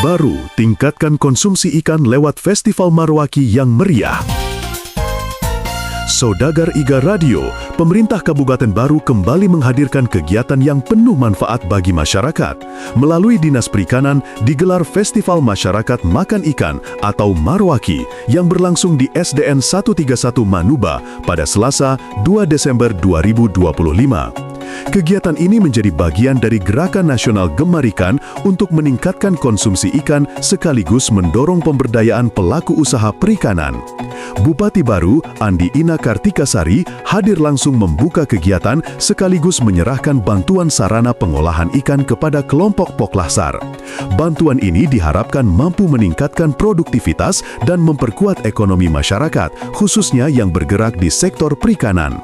Baru, tingkatkan konsumsi ikan lewat Festival Marwaki yang meriah. Saudagar Iga Radio, pemerintah Kabupaten Baru kembali menghadirkan kegiatan yang penuh manfaat bagi masyarakat. Melalui Dinas Perikanan, digelar Festival Masyarakat Makan Ikan atau Marwaki yang berlangsung di SDN 131 Manuba pada Selasa 2 Desember 2025. Kegiatan ini menjadi bagian dari Gerakan Nasional Gemar Ikan untuk meningkatkan konsumsi ikan sekaligus mendorong pemberdayaan pelaku usaha perikanan. Bupati Baru, Andi Ina Kartikasari, hadir langsung membuka kegiatan sekaligus menyerahkan bantuan sarana pengolahan ikan kepada kelompok Poklasar. Bantuan ini diharapkan mampu meningkatkan produktivitas dan memperkuat ekonomi masyarakat, khususnya yang bergerak di sektor perikanan.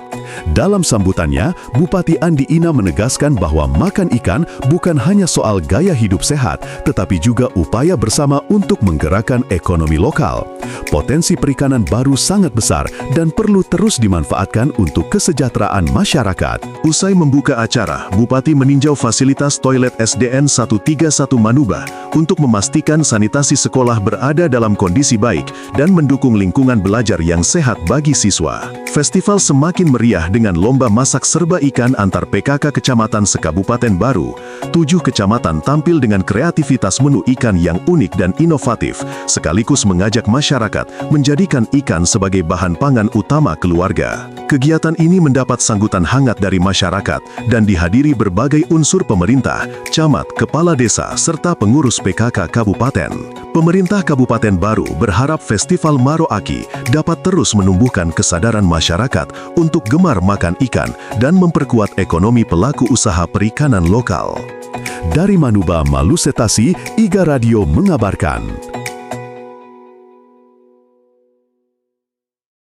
Dalam sambutannya, Bupati Andi Ina menegaskan bahwa makan ikan bukan hanya soal gaya hidup sehat, tetapi juga upaya bersama untuk menggerakkan ekonomi lokal. Potensi perikanan baru sangat besar dan perlu terus dimanfaatkan untuk kesejahteraan masyarakat. Usai membuka acara, Bupati meninjau fasilitas toilet SDN 131 Manuba untuk memastikan sanitasi sekolah berada dalam kondisi baik dan mendukung lingkungan belajar yang sehat bagi siswa. Festival semakin meriah dengan lomba masak serba ikan antar PKK Kecamatan se-Kabupaten Baru. 7 kecamatan tampil dengan kreativitas menu ikan yang unik dan inovatif, sekaligus mengajak masyarakat menjadikan ikan sebagai bahan pangan utama keluarga. Kegiatan ini mendapat sambutan hangat dari masyarakat dan dihadiri berbagai unsur pemerintah, camat, kepala desa, serta pengurus PKK Kabupaten. Pemerintah Kabupaten Baru berharap Festival Marwaki dapat terus menumbuhkan kesadaran masyarakat untuk gemar makan ikan dan memperkuat ekonomi pelaku usaha perikanan lokal. Dari Manuba, Maluku Utara, Iga Radio mengabarkan.